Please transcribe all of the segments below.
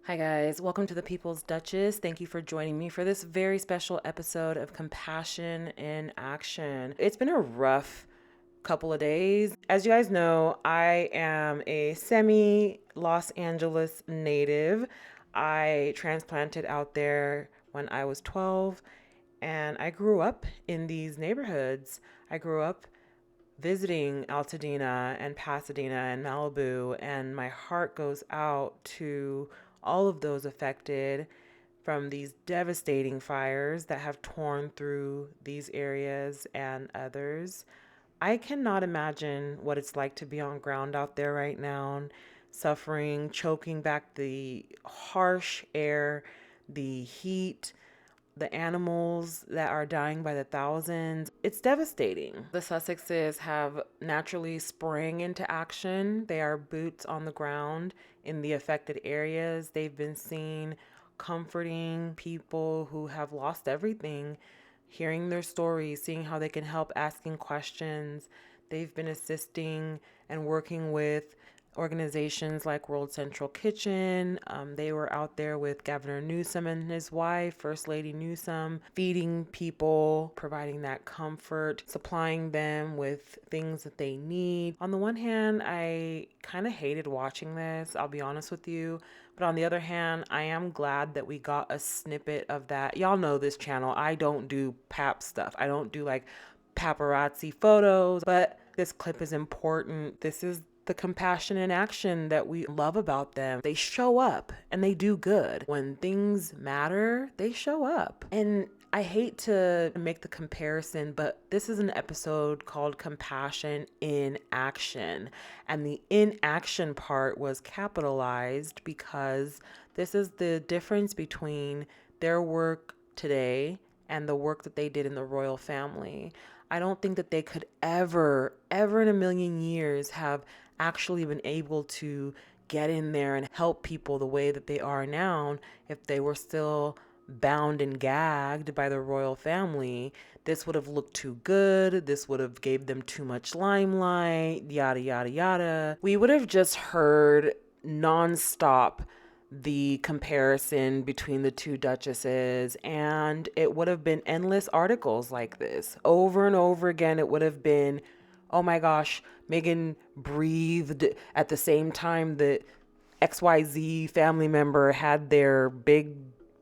Hi, guys. Welcome to the People's Duchess. Thank you for joining me for this very special episode of Compassion in Action. It's been a rough couple of days. As you guys know, I am a semi Los Angeles native. I transplanted out there when I was 12, and I grew up in these neighborhoods. I grew up visiting Altadena and Pasadena and Malibu, and my heart goes out to all of those affected from these devastating fires that have torn through these areas and others. I cannot imagine what it's like to be on ground out there right now, suffering, choking back the harsh air, the heat, the animals that are dying by the thousands. It's devastating. The Sussexes have naturally sprang into action. They are boots on the ground in the affected areas. They've been seen comforting people who have lost everything, hearing their stories, seeing how they can help, asking questions. They've been assisting and working with organizations like World Central Kitchen. They were out there with Governor Newsom and his wife, First Lady Newsom, feeding people, providing that comfort, supplying them with things that they need. On the one hand, I kind of hated watching this, I'll be honest with you. But on the other hand, I am glad that we got a snippet of that. Y'all know this channel. I don't do pap stuff. I don't do like paparazzi photos, but this clip is important. This is the compassion and action that we love about them. They show up and they do good. When things matter, they show up. And I hate to make the comparison, but this is an episode called Compassion in Action. And the in action part was capitalized because this is the difference between their work today and the work that they did in the royal family. I don't think that they could ever in a million years have actually been able to get in there and help people the way that they are now if they were still bound and gagged by the royal family. This would have looked too good. This would have gave them too much limelight, yada, yada, yada. We would have just heard nonstop the comparison between the two duchesses, and it would have been endless articles like this over and over again. It would have been, oh my gosh, Meghan breathed at the same time that XYZ family member had their big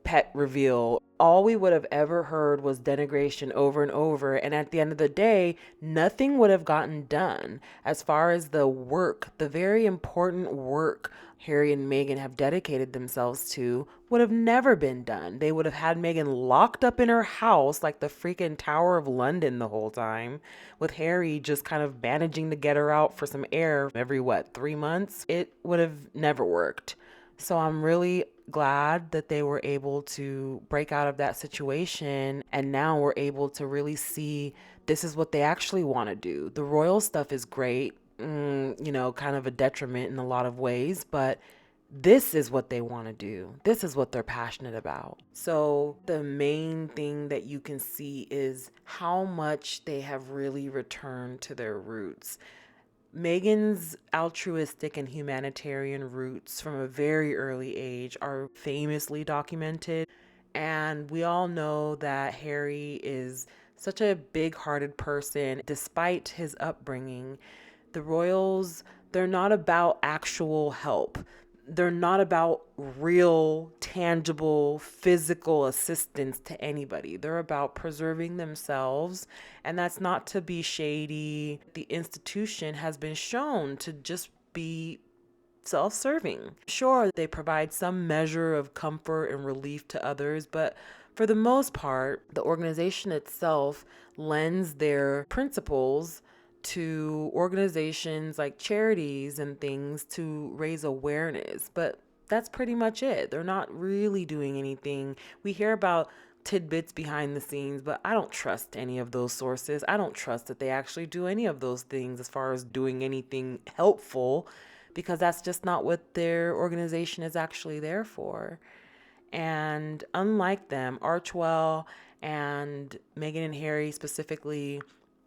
pet reveal. All we would have ever heard was denigration over and over. And at the end of the day, nothing would have gotten done as far as the work, the very important work Harry and Meghan have dedicated themselves to would have never been done. They would have had Meghan locked up in her house like the freaking Tower of London the whole time, with Harry just kind of managing to get her out for some air every, 3 months? It would have never worked. So I'm really glad that they were able to break out of that situation. And now we're able to really see this is what they actually want to do. The royal stuff is great, kind of a detriment in a lot of ways, but this is what they want to do. This is what they're passionate about. So, the main thing that you can see is how much they have really returned to their roots. Meghan's altruistic and humanitarian roots from a very early age are famously documented. And we all know that Harry is such a big hearted person despite his upbringing. The royals, they're not about actual help. They're not about real, tangible, physical assistance to anybody. They're about preserving themselves. And that's not to be shady. The institution has been shown to just be self serving. Sure, they provide some measure of comfort and relief to others, but for the most part, the organization itself lends their principles to organizations like charities and things to raise awareness. But that's pretty much it. They're not really doing anything. We hear about tidbits behind the scenes, but I don't trust any of those sources. I don't trust that they actually do any of those things as far as doing anything helpful, because that's just not what their organization is actually there for. And unlike them, Archwell and Meghan and Harry specifically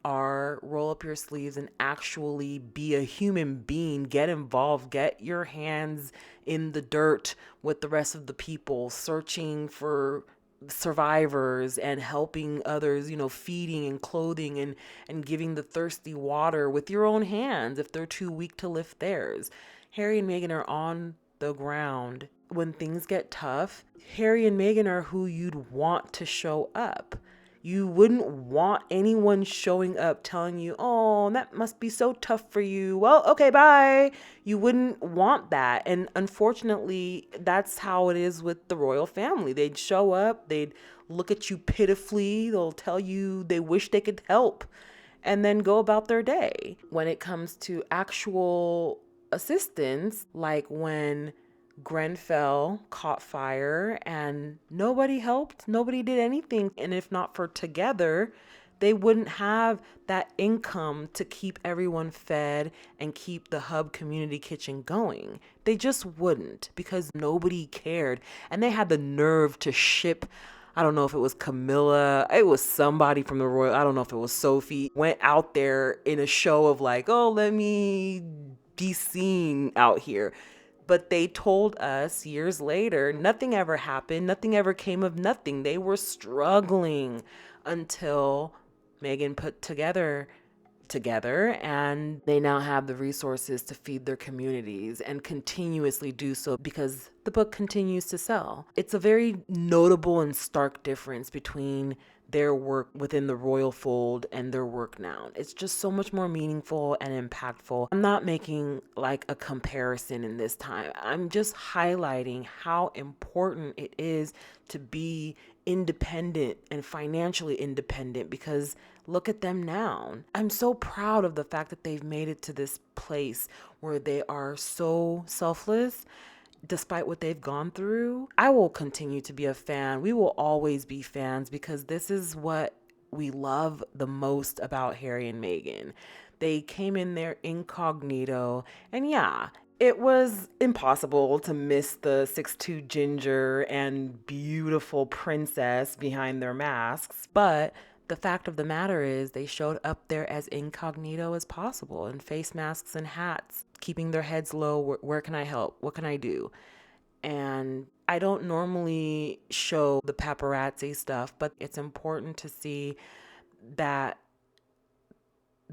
are roll up your sleeves and actually be a human being, get involved, get your hands in the dirt with the rest of the people, searching for survivors and helping others, feeding and clothing and giving the thirsty water with your own hands if they're too weak to lift theirs. Harry and Meghan are on the ground. When things get tough, Harry and Meghan are who you'd want to show up. You wouldn't want anyone showing up telling you, oh, that must be so tough for you. Well, okay, bye. You wouldn't want that. And unfortunately, that's how it is with the royal family. They'd show up, they'd look at you pitifully, they'll tell you they wish they could help, and then go about their day. When it comes to actual assistance, like when Grenfell caught fire and nobody helped, nobody did anything. And if not for Together, they wouldn't have that income to keep everyone fed and keep the Hub Community Kitchen going. They just wouldn't, because nobody cared. And they had the nerve to ship, I don't know if it was Camilla, it was somebody from the royal, I don't know if it was Sophie, went out there in a show of like, oh, let me be seen out here. But they told us years later, nothing ever happened. Nothing ever came of nothing. They were struggling until Meghan put together and they now have the resources to feed their communities and continuously do so because the book continues to sell. It's a very notable and stark difference between their work within the royal fold and their work now. It's just so much more meaningful and impactful. I'm not making like a comparison in this time. I'm just highlighting how important it is to be independent and financially independent, because look at them now. I'm so proud of the fact that they've made it to this place where they are so selfless despite what they've gone through. I will continue to be a fan. We will always be fans because this is what we love the most about Harry and Meghan. They came in there incognito, and yeah, it was impossible to miss the 6'2" ginger and beautiful princess behind their masks, but the fact of the matter is they showed up there as incognito as possible in face masks and hats, keeping their heads low. Where can I help? What can I do? And I don't normally show the paparazzi stuff, but it's important to see that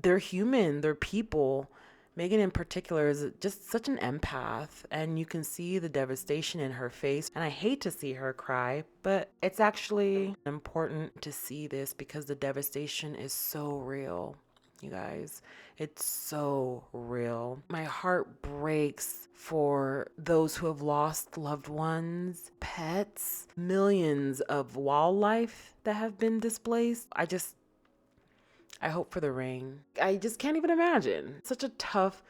they're human, they're people. Meghan in particular is just such an empath, and you can see the devastation in her face. And I hate to see her cry, but it's actually important to see this because the devastation is so real, you guys. It's so real. My heart breaks for those who have lost loved ones, pets, millions of wildlife that have been displaced. I hope for the rain. I just can't even imagine. Such a tough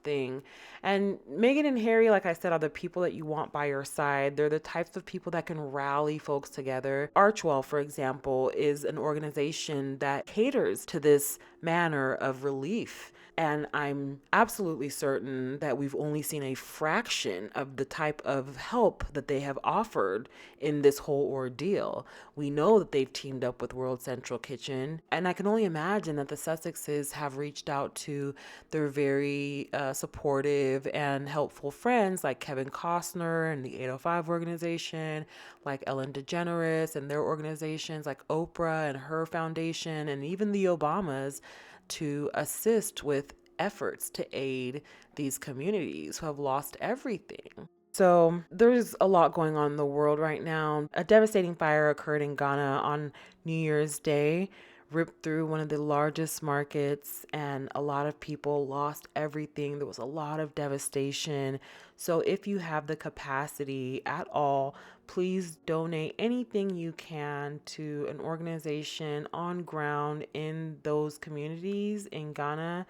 thing. And Meghan and Harry, like I said, are the people that you want by your side. They're the types of people that can rally folks together. Archwell, for example, is an organization that caters to this manner of relief. And I'm absolutely certain that we've only seen a fraction of the type of help that they have offered in this whole ordeal. We know that they've teamed up with World Central Kitchen, and I can only imagine that the Sussexes have reached out to their very supportive and helpful friends like Kevin Costner and the 805 organization, like Ellen DeGeneres and their organizations, like Oprah and her foundation, and even the Obamas, to assist with efforts to aid these communities who have lost everything. So there's a lot going on in the world right now. A devastating fire occurred in Ghana on New Year's Day, ripped through one of the largest markets, and a lot of people lost everything. There was a lot of devastation. So if you have the capacity at all, please donate anything you can to an organization on ground in those communities in Ghana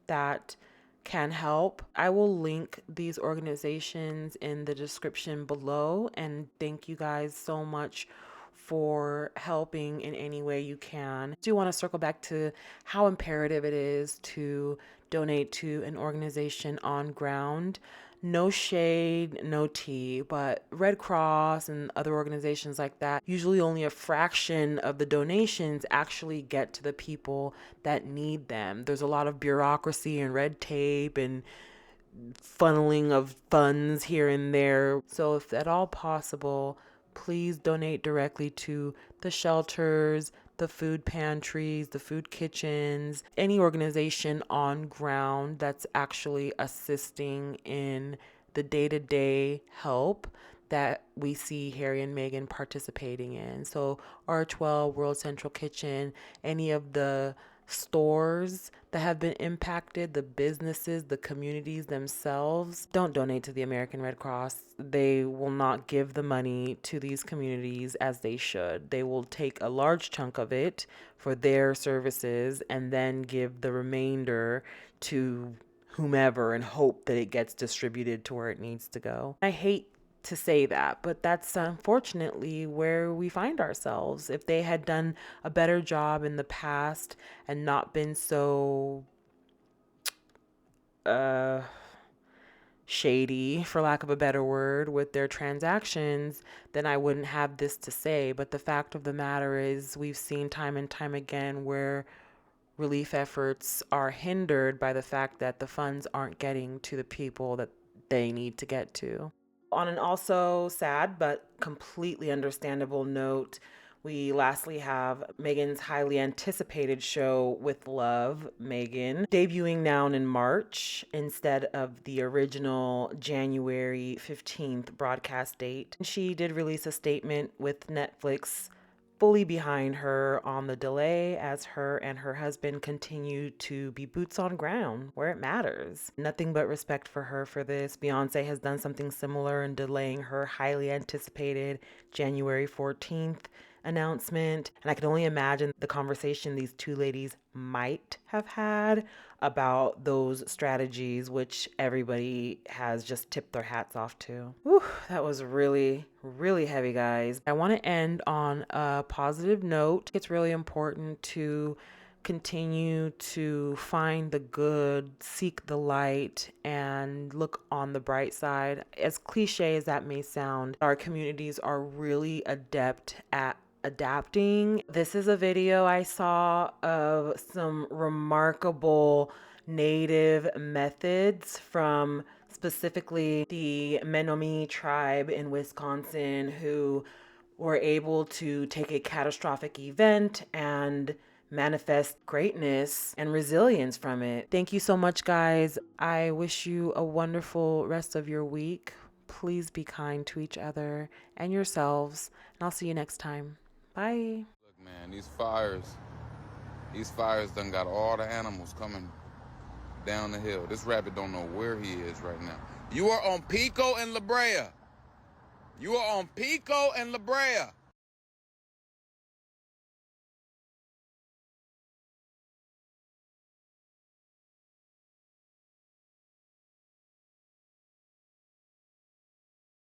that can help. I will link these organizations in the description below, and thank you guys so much for helping in any way you can. I do want to circle back to how imperative it is to donate to an organization on ground. No shade, no tea, but Red Cross and other organizations like that, usually only a fraction of the donations actually get to the people that need them. There's a lot of bureaucracy and red tape and funneling of funds here and there. So, if at all possible, please donate directly to the shelters, the food pantries, the food kitchens, any organization on ground that's actually assisting in the day to day help that we see Harry and Meghan participating in. So, R12, World Central Kitchen, any of the stores that have been impacted, the businesses, the communities themselves, don't donate to the American Red Cross. They will not give the money to these communities as they should. They will take a large chunk of it for their services and then give the remainder to whomever and hope that it gets distributed to where it needs to go. I hate to say that, but that's unfortunately where we find ourselves. If they had done a better job in the past and not been so shady, for lack of a better word, with their transactions, then I wouldn't have this to say. But the fact of the matter is, we've seen time and time again where relief efforts are hindered by the fact that the funds aren't getting to the people that they need to get to. On an also sad but completely understandable note, we lastly have Meghan's highly anticipated show With Love, Meghan, debuting now in March instead of the original January 15th broadcast date. She did release a statement with Netflix fully behind her on the delay as her and her husband continue to be boots on ground where it matters. Nothing but respect for her for this. Beyonce has done something similar in delaying her highly anticipated January 14th announcement. And I can only imagine the conversation these two ladies might have had about those strategies, which everybody has just tipped their hats off to. Whew, that was really, really heavy, guys. I want to end on a positive note. It's really important to continue to find the good, seek the light, and look on the bright side. As cliche as that may sound, our communities are really adept at adapting. This is a video I saw of some remarkable native methods from specifically the Menominee tribe in Wisconsin, who were able to take a catastrophic event and manifest greatness and resilience from it. Thank you so much, guys. I wish you a wonderful rest of your week. Please be kind to each other and yourselves, and I'll see you next time. Bye. Look, man, these fires done got all the animals coming down the hill. This rabbit don't know where he is right now. You are on Pico and La Brea. You are on Pico and La Brea.